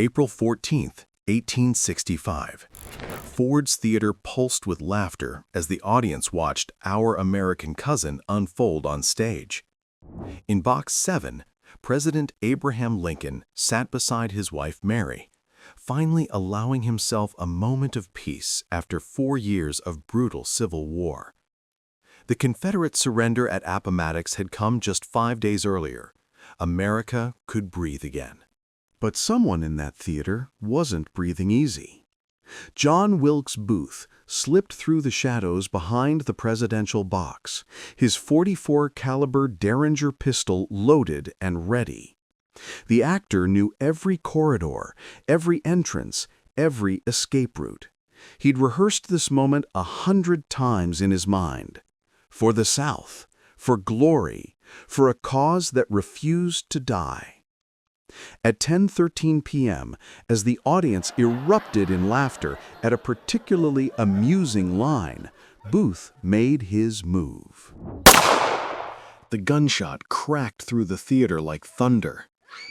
April 14th, 1865. Ford's Theater pulsed with laughter as the audience watched Our American Cousin unfold on stage. In Box 7, President Abraham Lincoln sat beside his wife Mary, finally allowing himself a moment of peace after 4 years of brutal civil war. The Confederate surrender at Appomattox had come just 5 days earlier. America could breathe again. But someone in that theater wasn't breathing easy. John Wilkes Booth slipped through the shadows behind the presidential box, his .44 caliber Derringer pistol loaded and ready. The actor knew every corridor, every entrance, every escape route. He'd rehearsed this moment 100 times in his mind. For the South, for glory, for a cause that refused to die. At 10:13 p.m., as the audience erupted in laughter at a particularly amusing line, Booth made his move. The gunshot cracked through the theater like thunder.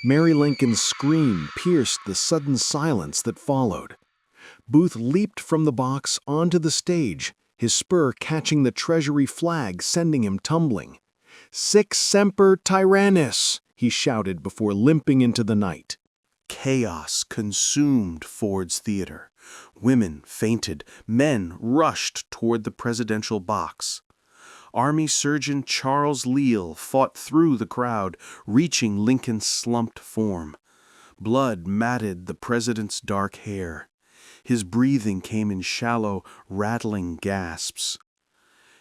Mary Lincoln's scream pierced the sudden silence that followed. Booth leaped from the box onto the stage, his spur catching the Treasury flag, sending him tumbling. "Sic semper tyrannis!" he shouted before limping into the night. Chaos consumed Ford's Theater. Women fainted, men rushed toward the presidential box. Army Surgeon Charles Leal fought through the crowd, reaching Lincoln's slumped form. Blood matted the president's dark hair. His breathing came in shallow, rattling gasps.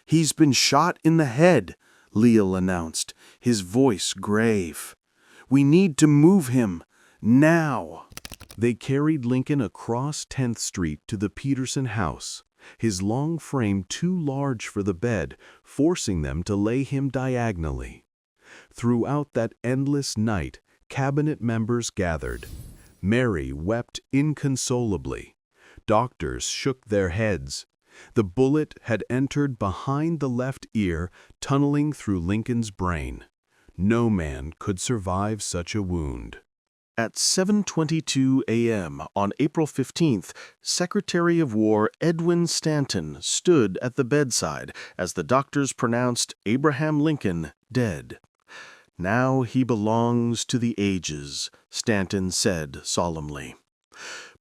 "He's been shot in the head," Leal announced, his voice grave. "We need to move him, now." They carried Lincoln across 10th Street to the Peterson house, his long frame too large for the bed, forcing them to lay him diagonally. Throughout that endless night, cabinet members gathered. Mary wept inconsolably. Doctors shook their heads. The bullet had entered behind the left ear, tunneling through Lincoln's brain. No man could survive such a wound. At 7:22 a.m. on April 15th, Secretary of War Edwin Stanton stood at the bedside as the doctors pronounced Abraham Lincoln dead. "Now he belongs to the ages," Stanton said solemnly.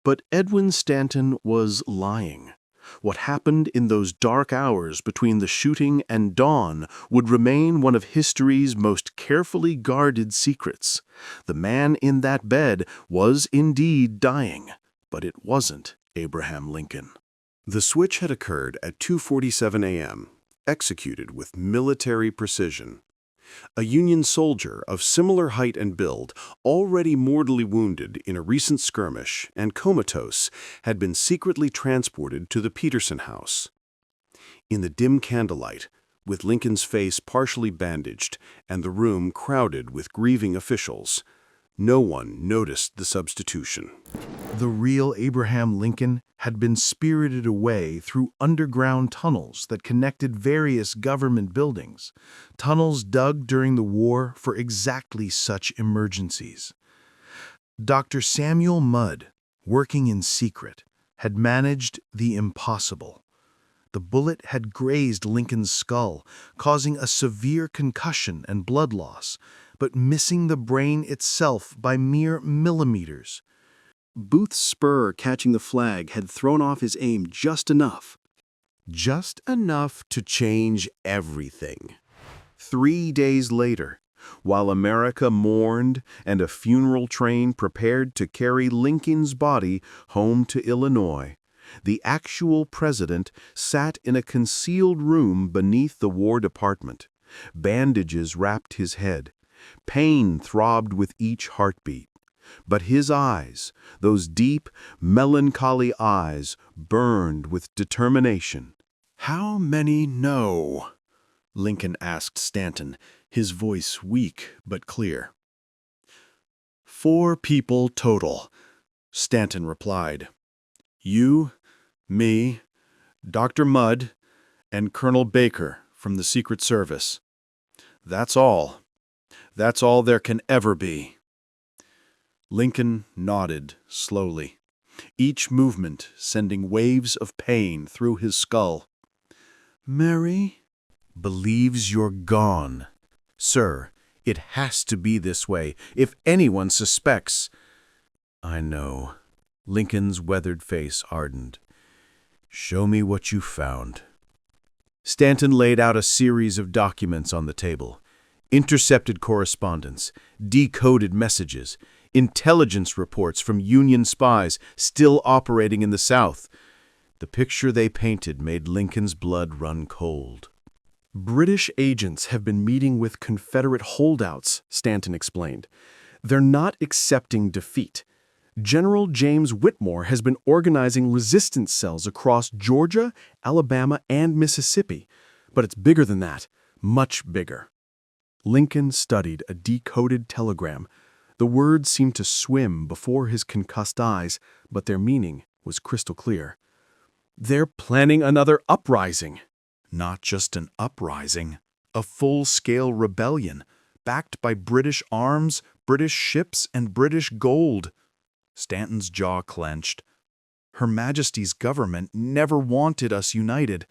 But Edwin Stanton was lying. What happened in those dark hours between the shooting and dawn would remain one of history's most carefully guarded secrets. The man in that bed was indeed dying, but it wasn't Abraham Lincoln. The switch had occurred at 2:47 a.m., executed with military precision. A Union soldier of similar height and build, already mortally wounded in a recent skirmish and comatose, had been secretly transported to the Peterson house. In the dim candlelight, with Lincoln's face partially bandaged and the room crowded with grieving officials, no one noticed the substitution. The real Abraham Lincoln had been spirited away through underground tunnels that connected various government buildings, tunnels dug during the war for exactly such emergencies. Dr. Samuel Mudd, working in secret, had managed the impossible. The bullet had grazed Lincoln's skull, causing a severe concussion and blood loss, but missing the brain itself by mere millimeters. Booth's spur catching the flag had thrown off his aim just enough. Just enough to change everything. 3 days later, while America mourned and a funeral train prepared to carry Lincoln's body home to Illinois, the actual president sat in a concealed room beneath the War Department. Bandages wrapped his head. Pain throbbed with each heartbeat. But his eyes, those deep, melancholy eyes, burned with determination. "How many know?" Lincoln asked Stanton, his voice weak but clear. "4 people total," Stanton replied. "You, me, Dr. Mudd, and Colonel Baker from the Secret Service. That's all. That's all there can ever be." Lincoln nodded slowly, each movement sending waves of pain through his skull. "Mary believes you're gone. Sir, it has to be this way. If anyone suspects—" "I know." Lincoln's weathered face hardened. "Show me what you found." Stanton laid out a series of documents on the table. Intercepted correspondence, decoded messages, intelligence reports from Union spies still operating in the South. The picture they painted made Lincoln's blood run cold. "British agents have been meeting with Confederate holdouts," Stanton explained. "They're not accepting defeat. General James Whitmore has been organizing resistance cells across Georgia, Alabama, and Mississippi. But it's bigger than that, much bigger." Lincoln studied a decoded telegram. The words seemed to swim before his concussed eyes, but their meaning was crystal clear. "They're planning another uprising." Not just an uprising, a full-scale rebellion, backed by British arms, British ships, and British gold. Stanton's jaw clenched. Her Majesty's government never wanted us united.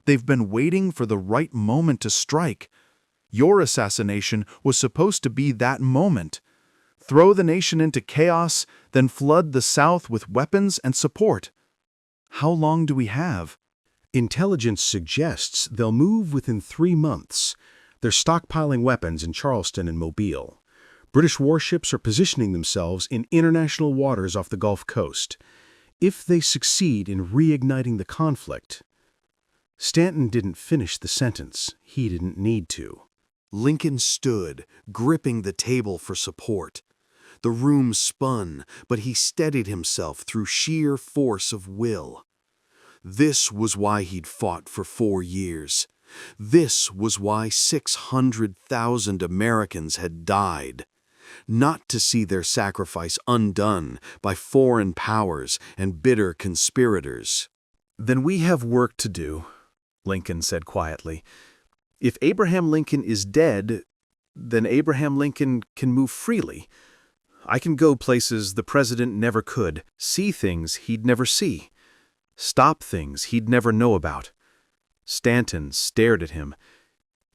They've been waiting for the right moment to strike. Your assassination was supposed to be that moment. Throw the nation into chaos, then flood the South with weapons and support. How long do we have? Intelligence suggests they'll move within 3 months. They're stockpiling weapons in Charleston and Mobile. British warships are positioning themselves in international waters off the Gulf Coast. If they succeed in reigniting the conflict— Stanton didn't finish the sentence. He didn't need to. Lincoln stood, gripping the table for support. The room spun, but he steadied himself through sheer force of will. This was why he'd fought for 4 years. This was why 600,000 Americans had died. Not to see their sacrifice undone by foreign powers and bitter conspirators. "Then we have work to do," Lincoln said quietly. "If Abraham Lincoln is dead, then Abraham Lincoln can move freely. I can go places the president never could, see things he'd never see, stop things he'd never know about." Stanton stared at him.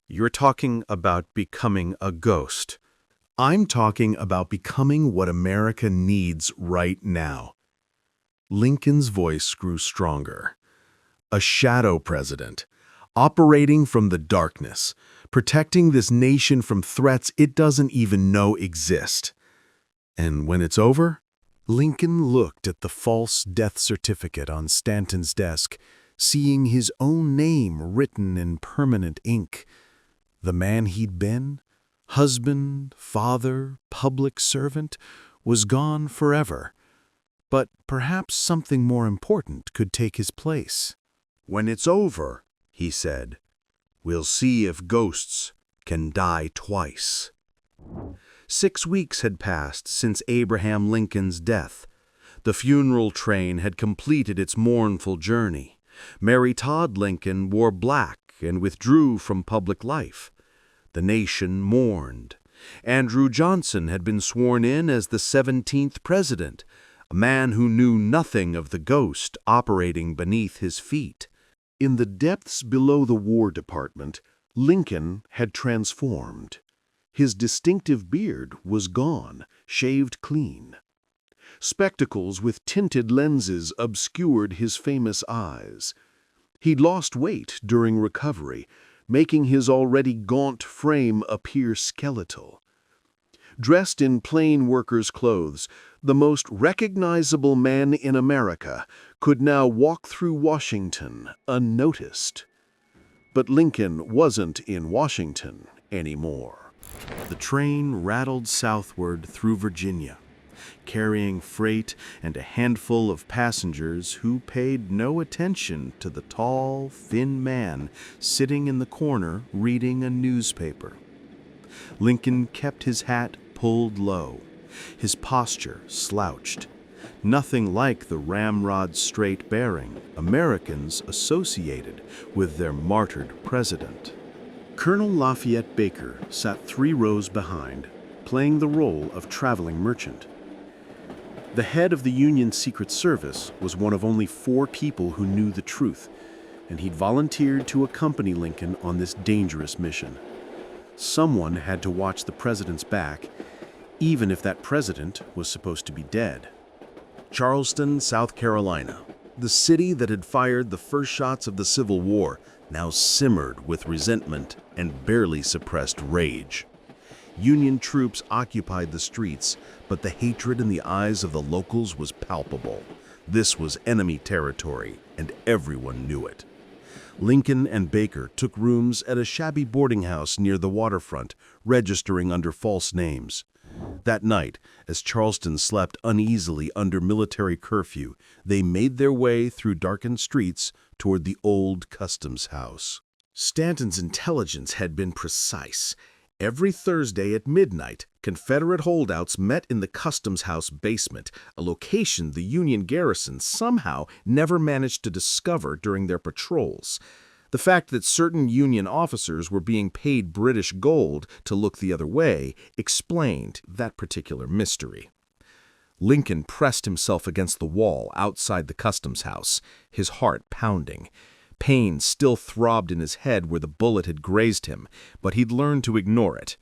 "You're talking about becoming a ghost." I'm talking about becoming what America needs right now. Lincoln's voice grew stronger. A shadow president, operating from the darkness, protecting this nation from threats it doesn't even know exist. And when it's over, Lincoln looked at the false death certificate on Stanton's desk, seeing his own name written in permanent ink. The man he'd been, husband, father, public servant, was gone forever. But perhaps something more important could take his place. "When it's over," he said, "we'll see if ghosts can die twice." 6 weeks had passed since Abraham Lincoln's death. The funeral train had completed its mournful journey. Mary Todd Lincoln wore black and withdrew from public life. The nation mourned. Andrew Johnson had been sworn in as the 17th president, a man who knew nothing of the ghost operating beneath his feet. In the depths below the War Department, Lincoln had transformed. His distinctive beard was gone, shaved clean. Spectacles with tinted lenses obscured his famous eyes. He'd lost weight during recovery, making his already gaunt frame appear skeletal. Dressed in plain workers' clothes, the most recognizable man in America could now walk through Washington unnoticed. But Lincoln wasn't in Washington anymore. The train rattled southward through Virginia, carrying freight and a handful of passengers who paid no attention to the tall, thin man sitting in the corner reading a newspaper. Lincoln kept his hat pulled low, his posture slouched. Nothing like the ramrod straight bearing Americans associated with their martyred president. Colonel Lafayette Baker sat 3 rows behind, playing the role of traveling merchant. The head of the Union Secret Service was one of only 4 people who knew the truth, and he'd volunteered to accompany Lincoln on this dangerous mission. Someone had to watch the president's back, even if that president was supposed to be dead. Charleston, South Carolina, the city that had fired the first shots of the Civil War, now simmered with resentment and barely suppressed rage. Union troops occupied the streets, but the hatred in the eyes of the locals was palpable. This was enemy territory, and everyone knew it. Lincoln and Baker took rooms at a shabby boarding house near the waterfront, registering under false names. That night, as Charleston slept uneasily under military curfew, they made their way through darkened streets toward the old customs house. Stanton's intelligence had been precise. Every Thursday at midnight, Confederate holdouts met in the customs house basement, a location the Union garrison somehow never managed to discover during their patrols. The fact that certain Union officers were being paid British gold to look the other way explained that particular mystery. Lincoln pressed himself against the wall outside the customs house, his heart pounding. Pain still throbbed in his head where the bullet had grazed him, but he'd learned to ignore it.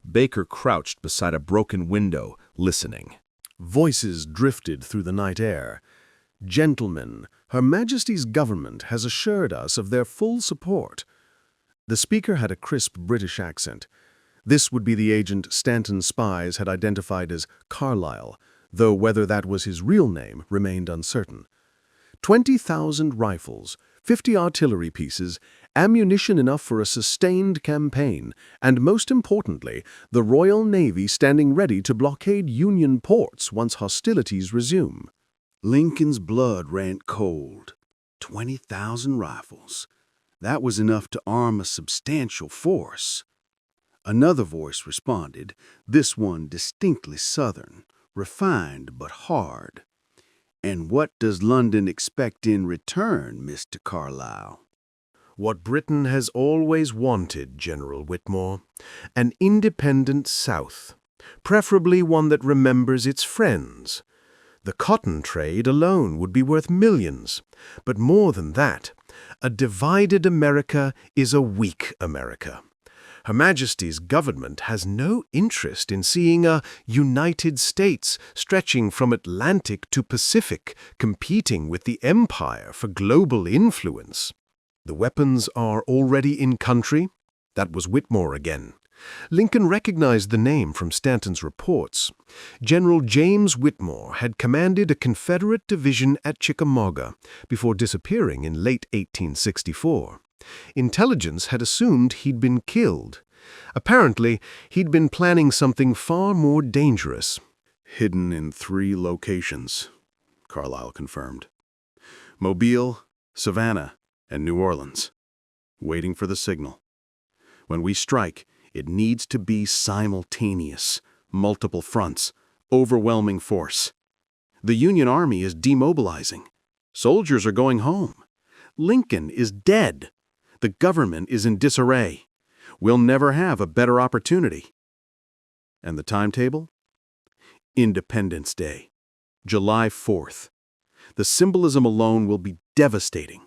Baker crouched beside a broken window, listening. Voices drifted through the night air. "Gentlemen, Her Majesty's government has assured us of their full support." The speaker had a crisp British accent. This would be the agent Stanton's spies had identified as Carlyle, though whether that was his real name remained uncertain. 20,000 rifles, 50 artillery pieces, ammunition enough for a sustained campaign, and most importantly, the Royal Navy standing ready to blockade Union ports once hostilities resume. Lincoln's blood ran cold. 20,000 rifles. That was enough to arm a substantial force. Another voice responded, this one distinctly Southern, refined but hard. "And what does London expect in return, Mr. Carlyle?" "What Britain has always wanted, General Whitmore, an independent South, preferably one that remembers its friends. The cotton trade alone would be worth millions, but more than that, a divided America is a weak America. Her Majesty's government has no interest in seeing a United States stretching from Atlantic to Pacific, competing with the Empire for global influence. The weapons are already in country." That was Whitmore again. Lincoln recognized the name from Stanton's reports. General James Whitmore had commanded a Confederate division at Chickamauga before disappearing in late 1864. Intelligence had assumed he'd been killed. Apparently, he'd been planning something far more dangerous. "Hidden in 3 locations," Carlyle confirmed. "Mobile, Savannah, and New Orleans. Waiting for the signal. When we strike, it needs to be simultaneous, multiple fronts, overwhelming force. The Union Army is demobilizing. Soldiers are going home. Lincoln is dead. The government is in disarray. We'll never have a better opportunity." And the timetable? Independence Day, July 4th. The symbolism alone will be devastating.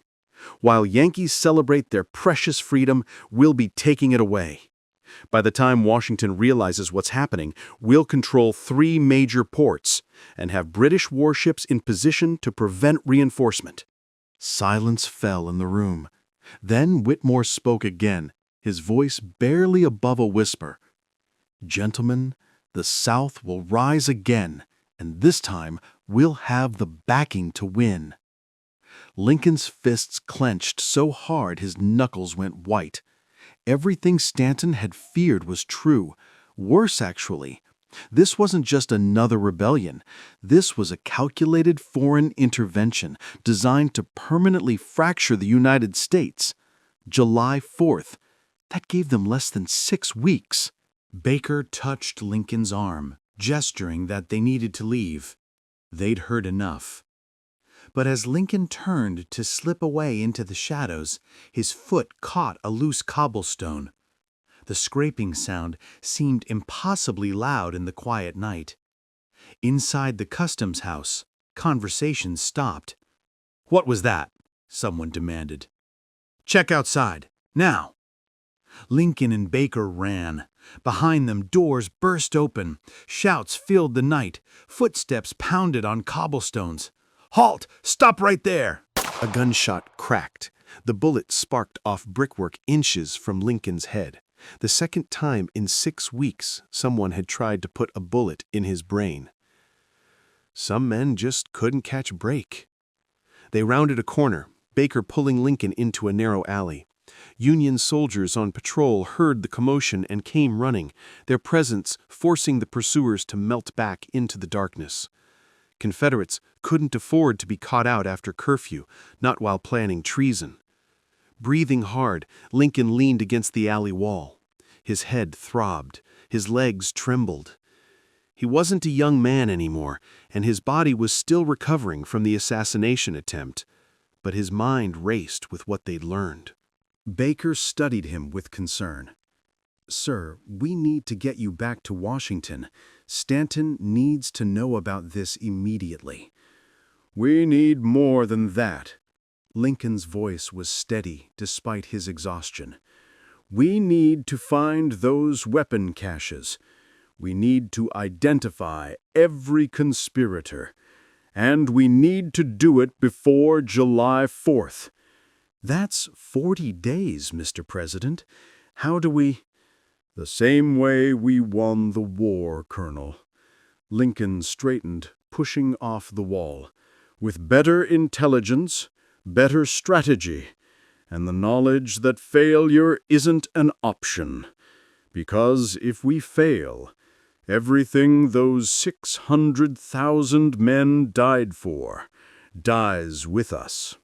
While Yankees celebrate their precious freedom, we'll be taking it away. By the time Washington realizes what's happening, we'll control 3 major ports and have British warships in position to prevent reinforcement. Silence fell in the room. Then Whitmore spoke again, his voice barely above a whisper. "Gentlemen, the South will rise again, and this time we'll have the backing to win." Lincoln's fists clenched so hard his knuckles went white. Everything Stanton had feared was true. Worse, actually. This wasn't just another rebellion. This was a calculated foreign intervention designed to permanently fracture the United States. July 4th. That gave them less than 6 weeks. Baker touched Lincoln's arm, gesturing that they needed to leave. They'd heard enough. But as Lincoln turned to slip away into the shadows, his foot caught a loose cobblestone. The scraping sound seemed impossibly loud in the quiet night. Inside the customs house, conversation stopped. "What was that?" someone demanded. "Check outside, now." Lincoln and Baker ran. Behind them, doors burst open. Shouts filled the night. Footsteps pounded on cobblestones. "Halt! Stop right there!" A gunshot cracked. The bullet sparked off brickwork inches from Lincoln's head. The second time in 6 weeks someone had tried to put a bullet in his brain. Some men just couldn't catch a break. They rounded a corner, Baker pulling Lincoln into a narrow alley. Union soldiers on patrol heard the commotion and came running, their presence forcing the pursuers to melt back into the darkness. Confederates couldn't afford to be caught out after curfew, not while planning treason. Breathing hard, Lincoln leaned against the alley wall. His head throbbed, his legs trembled. He wasn't a young man anymore, and his body was still recovering from the assassination attempt, but his mind raced with what they'd learned. Baker studied him with concern. "Sir, we need to get you back to Washington. Stanton needs to know about this immediately." "We need more than that." Lincoln's voice was steady despite his exhaustion. "We need to find those weapon caches. We need to identify every conspirator. And we need to do it before July 4th. "That's 40 days, Mr. President. How do we—" "The same way we won the war, Colonel." Lincoln straightened, pushing off the wall. "With better intelligence, better strategy, and the knowledge that failure isn't an option. Because if we fail, everything those 600,000 men died for dies with us."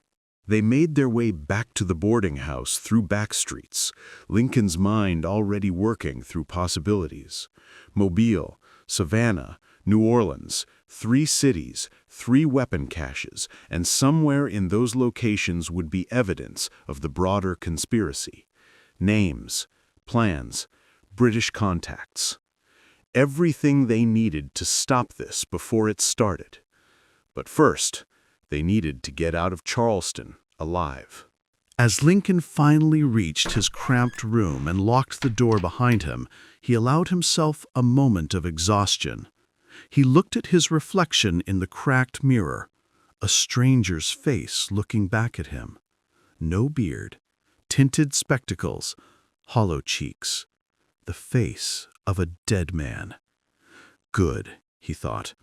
They made their way back to the boarding house through back streets, Lincoln's mind already working through possibilities. Mobile, Savannah, New Orleans, 3 cities, 3 weapon caches, and somewhere in those locations would be evidence of the broader conspiracy. Names, plans, British contacts. Everything they needed to stop this before it started. But first, they needed to get out of Charleston alive. As Lincoln finally reached his cramped room and locked the door behind him, he allowed himself a moment of exhaustion. He looked at his reflection in the cracked mirror, a stranger's face looking back at him. No beard, tinted spectacles, hollow cheeks. The face of a dead man. Good, he thought.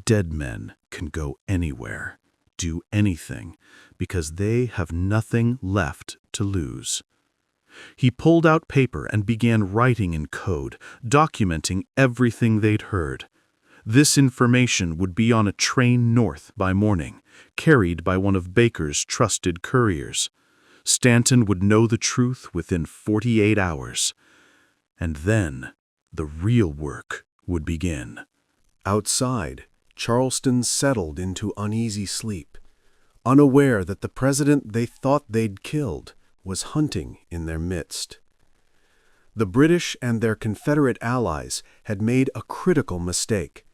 Dead men can go anywhere, do anything, because they have nothing left to lose. He pulled out paper and began writing in code, documenting everything they'd heard. This information would be on a train north by morning, carried by one of Baker's trusted couriers. Stanton would know the truth within 48 hours. And then the real work would begin. Outside, Charleston settled into uneasy sleep, unaware that the president they thought they'd killed was hunting in their midst. The British and their Confederate allies had made a critical mistake.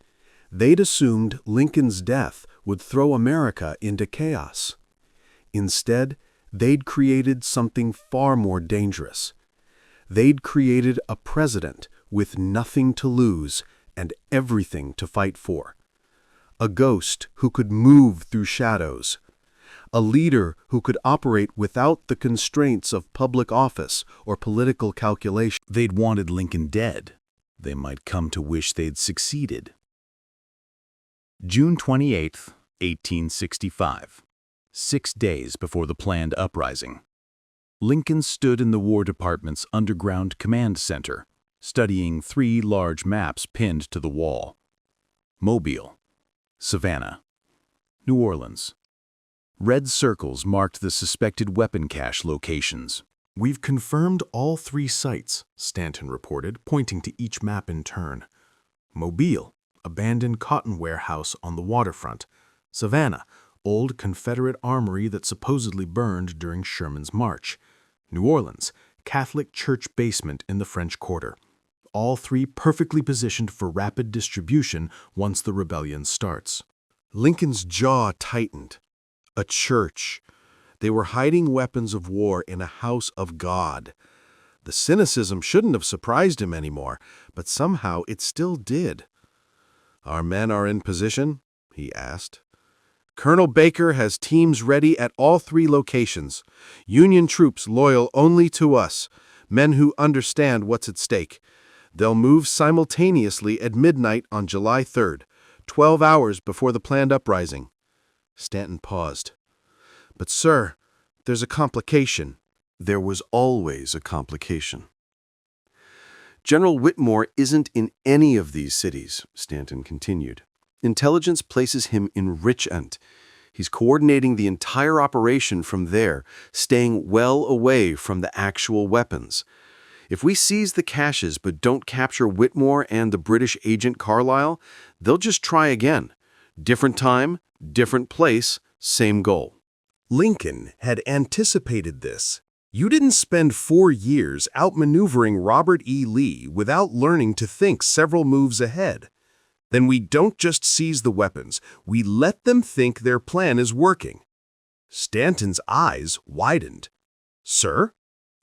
They'd assumed Lincoln's death would throw America into chaos. Instead, they'd created something far more dangerous. They'd created a president with nothing to lose and everything to fight for. A ghost who could move through shadows. A leader who could operate without the constraints of public office or political calculation. They'd wanted Lincoln dead. They might come to wish they'd succeeded. June 28, 1865. 6 days before the planned uprising. Lincoln stood in the War Department's underground command center, studying 3 large maps pinned to the wall. Mobile, Savannah, New Orleans. Red circles marked the suspected weapon cache locations. "We've confirmed all 3 sites," Stanton reported, pointing to each map in turn. Mobile, abandoned cotton warehouse on the waterfront. Savannah, old Confederate armory that supposedly burned during Sherman's march. New Orleans, Catholic church basement in the French Quarter. all three perfectly positioned for rapid distribution once the rebellion starts. Lincoln's jaw tightened. A church. They were hiding weapons of war in a house of God. The cynicism shouldn't have surprised him anymore, but somehow it still did. "Our men are in position?" he asked. "Colonel Baker has teams ready at all three locations. Union troops loyal only to us, men who understand what's at stake. They'll move simultaneously at midnight on July 3rd, 12 hours before the planned uprising." Stanton paused. "But, sir, there's a complication." There was always a complication. "General Whitmore isn't in any of these cities," Stanton continued. "Intelligence places him in Richmond. He's coordinating the entire operation from there, staying well away from the actual weapons. If we seize the caches but don't capture Whitmore and the British agent Carlyle, they'll just try again. Different time, different place, same goal." Lincoln had anticipated this. You didn't spend 4 years outmaneuvering Robert E. Lee without learning to think several moves ahead. Then we don't just seize the weapons, we let them think their plan is working. Stanton's eyes widened. "Sir?"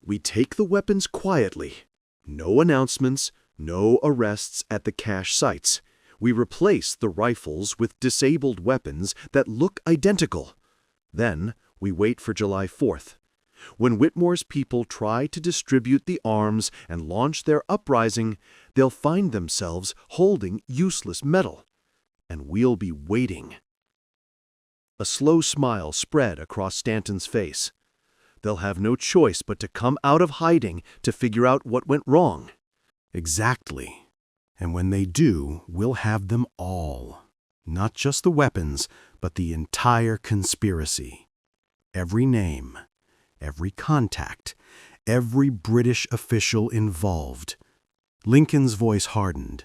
"We take the weapons quietly. No announcements, no arrests at the cache sites. We replace the rifles with disabled weapons that look identical. Then we wait for July 4th. When Whitmore's people try to distribute the arms and launch their uprising, they'll find themselves holding useless metal. And we'll be waiting." A slow smile spread across Stanton's face. "They'll have no choice but to come out of hiding to figure out what went wrong." Exactly. And when they do, we'll have them all. Not just the weapons, but the entire conspiracy. Every name, every contact, every British official involved. Lincoln's voice hardened.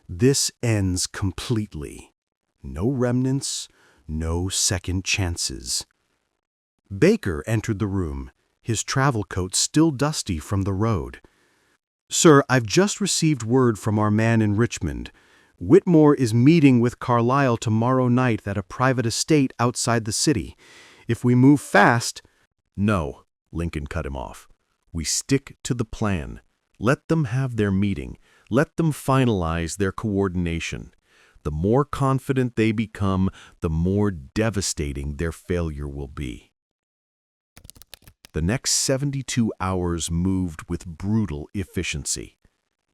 This ends completely. No remnants, no second chances. Baker entered the room, his travel coat still dusty from the road. "Sir, I've just received word from our man in Richmond. Whitmore is meeting with Carlyle tomorrow night at a private estate outside the city. If we move fast—" "No," Lincoln cut him off. "We stick to the plan. Let them have their meeting. Let them finalize their coordination. The more confident they become, the more devastating their failure will be." The next 72 hours moved with brutal efficiency.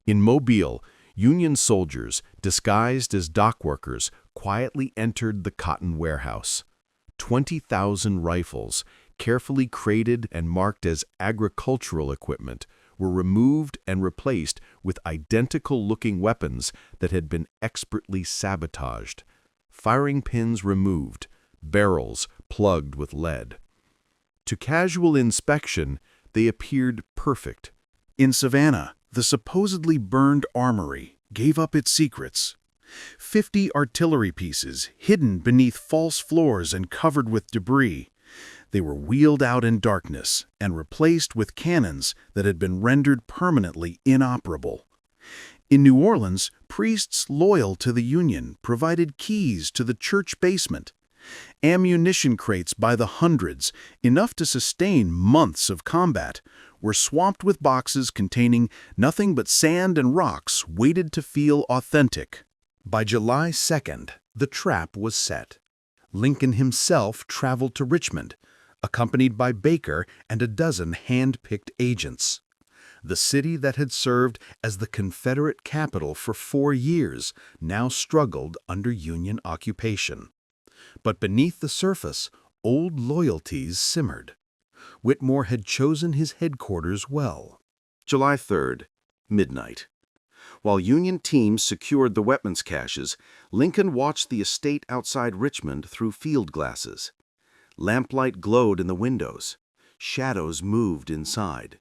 In Mobile, Union soldiers, disguised as dock workers, quietly entered the cotton warehouse. 20,000 rifles, carefully crated and marked as agricultural equipment, were removed and replaced with identical-looking weapons that had been expertly sabotaged. Firing pins removed, barrels plugged with lead. To casual inspection, they appeared perfect. In Savannah, the supposedly burned armory gave up its secrets. 50 artillery pieces hidden beneath false floors and covered with debris. They were wheeled out in darkness and replaced with cannons that had been rendered permanently inoperable. In New Orleans, priests loyal to the Union provided keys to the church basement. Ammunition crates by the hundreds, enough to sustain months of combat, were swamped with boxes containing nothing but sand and rocks weighted to feel authentic. By July 2nd, the trap was set. Lincoln himself traveled to Richmond, accompanied by Baker and a dozen hand-picked agents. The city that had served as the Confederate capital for 4 years now struggled under Union occupation. But beneath the surface, old loyalties simmered. Whitmore had chosen his headquarters well. July 3rd, midnight. While Union teams secured the weapons caches, Lincoln watched the estate outside Richmond through field glasses. Lamplight glowed in the windows. Shadows moved inside.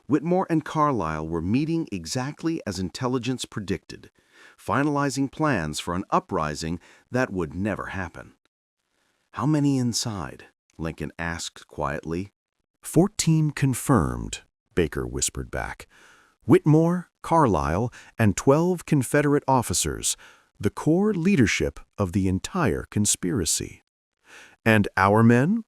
Whitmore and Carlyle were meeting exactly as intelligence predicted, finalizing plans for an uprising that would never happen. "How many inside?" Lincoln asked quietly. 14 confirmed, Baker whispered back. Whitmore, Carlisle, and 12 Confederate officers, the core leadership of the entire conspiracy. And our men?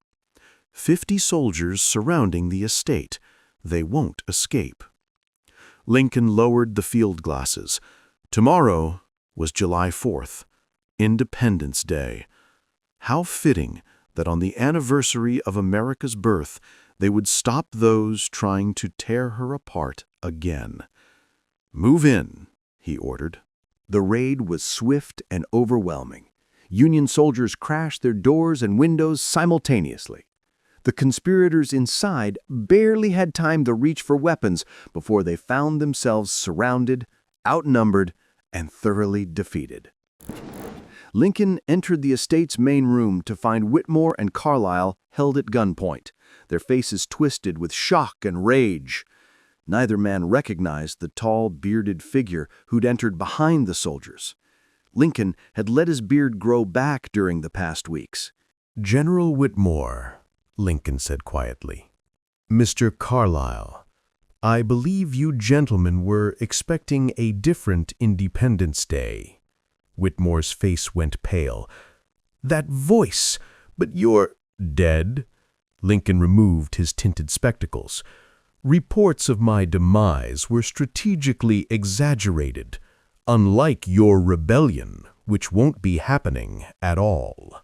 50 soldiers surrounding the estate. They won't escape. Lincoln lowered the field glasses. Tomorrow was July 4th, Independence Day. How fitting that on the anniversary of America's birth, they would stop those trying to tear her apart again. "Move in," he ordered. The raid was swift and overwhelming. Union soldiers crashed their doors and windows simultaneously. The conspirators inside barely had time to reach for weapons before they found themselves surrounded, outnumbered, and thoroughly defeated. Lincoln entered the estate's main room to find Whitmore and Carlisle held at gunpoint, their faces twisted with shock and rage. Neither man recognized the tall, bearded figure who'd entered behind the soldiers. Lincoln had let his beard grow back during the past weeks. "General Whitmore," Lincoln said quietly. "Mr. Carlisle, I believe you gentlemen were expecting a different Independence Day." Whitmore's face went pale. "That voice! But you're dead?" Lincoln removed his tinted spectacles. "Reports of my demise were strategically exaggerated, unlike your rebellion, which won't be happening at all."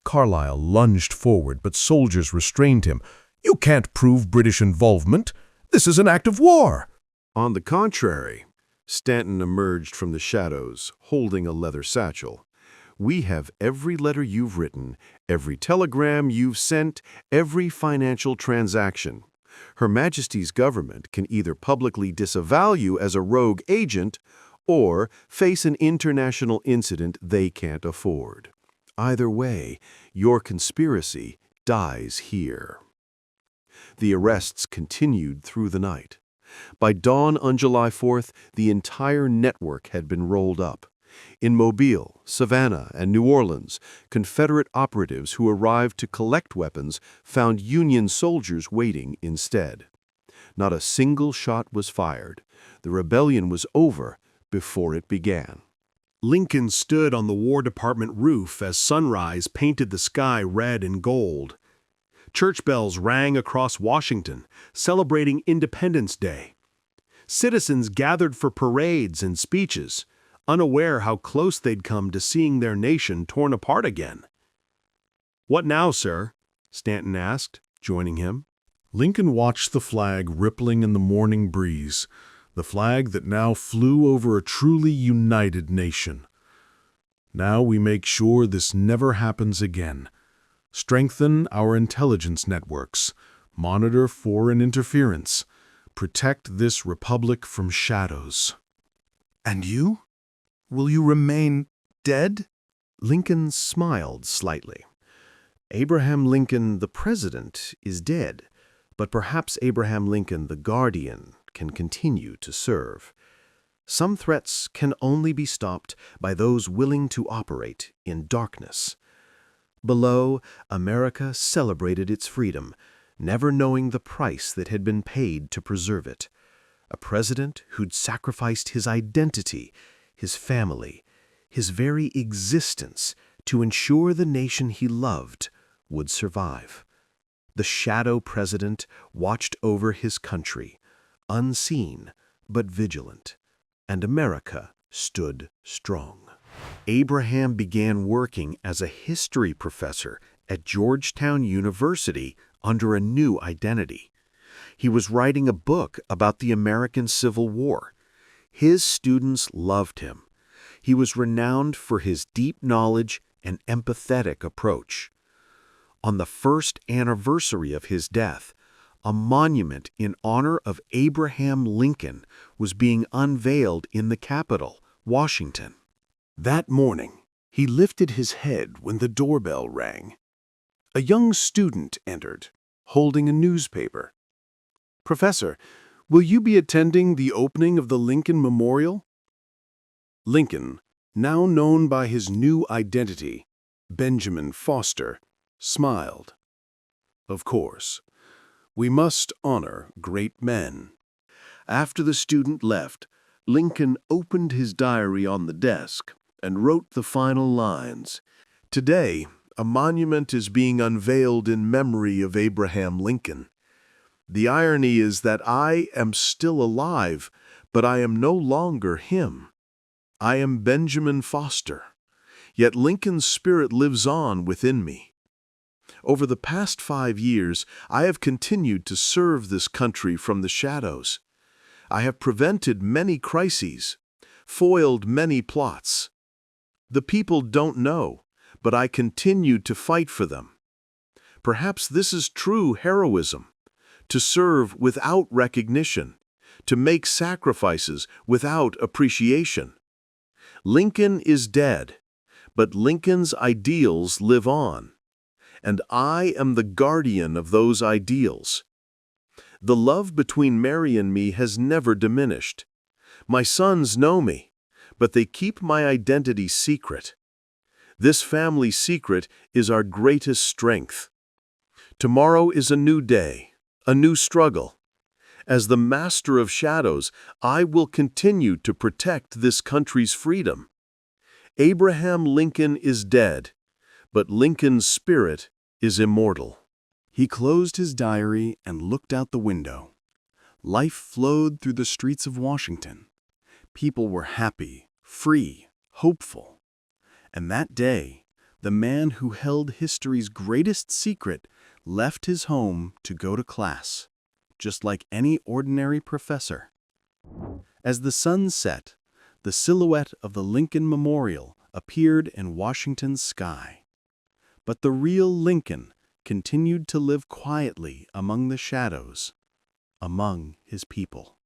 Carlisle lunged forward, but soldiers restrained him. "You can't prove British involvement. This is an act of war." On the contrary, Stanton emerged from the shadows, holding a leather satchel. "We have every letter you've written, every telegram you've sent, every financial transaction. Her Majesty's government can either publicly disavow you as a rogue agent or face an international incident they can't afford. Either way, your conspiracy dies here." The arrests continued through the night. By dawn on July 4th, the entire network had been rolled up. In Mobile, Savannah, and New Orleans, Confederate operatives who arrived to collect weapons found Union soldiers waiting instead. Not a single shot was fired. The rebellion was over before it began. Lincoln stood on the War Department roof as sunrise painted the sky red and gold. Church bells rang across Washington, celebrating Independence Day. Citizens gathered for parades and speeches, unaware how close they'd come to seeing their nation torn apart again. "What now, sir?" Stanton asked, joining him. Lincoln watched the flag rippling in the morning breeze, the flag that now flew over a truly united nation. "Now we make sure this never happens again. Strengthen our intelligence networks, monitor foreign interference, protect this republic from shadows." "And you? Will you remain dead?" Lincoln smiled slightly. "Abraham Lincoln, the president, is dead, but perhaps Abraham Lincoln, the guardian, can continue to serve. Some threats can only be stopped by those willing to operate in darkness." Below, America celebrated its freedom, never knowing the price that had been paid to preserve it. A president who'd sacrificed his identity, his family, his very existence to ensure the nation he loved would survive. The shadow president watched over his country, unseen but vigilant, and America stood strong. Abraham began working as a history professor at Georgetown University under a new identity. He was writing a book about the American Civil War. His students loved him. He was renowned for his deep knowledge and empathetic approach. On the first anniversary of his death, a monument in honor of Abraham Lincoln was being unveiled in the Capitol, Washington. That morning, he lifted his head when the doorbell rang. A young student entered, holding a newspaper. "Professor, will you be attending the opening of the Lincoln Memorial?" Lincoln, now known by his new identity, Benjamin Foster, smiled. "Of course. We must honor great men." After the student left, Lincoln opened his diary on the desk and wrote the final lines. Today, a monument is being unveiled in memory of Abraham Lincoln. The irony is that I am still alive, but I am no longer him. I am Benjamin Foster, yet Lincoln's spirit lives on within me. Over the past 5 years, I have continued to serve this country from the shadows. I have prevented many crises, foiled many plots. The people don't know, but I continue to fight for them. Perhaps this is true heroism, to serve without recognition, to make sacrifices without appreciation. Lincoln is dead, but Lincoln's ideals live on, and I am the guardian of those ideals. The love between Mary and me has never diminished. My sons know me, but they keep my identity secret. This family secret is our greatest strength. Tomorrow is a new day, a new struggle. As the master of shadows, I will continue to protect this country's freedom. Abraham Lincoln is dead, but Lincoln's spirit is immortal. He closed his diary and looked out the window. Life flowed through the streets of Washington. People were happy, free, hopeful. And that day, the man who held history's greatest secret left his home to go to class, just like any ordinary professor. As the sun set, the silhouette of the Lincoln Memorial appeared in Washington's sky. But the real Lincoln continued to live quietly among the shadows, among his people.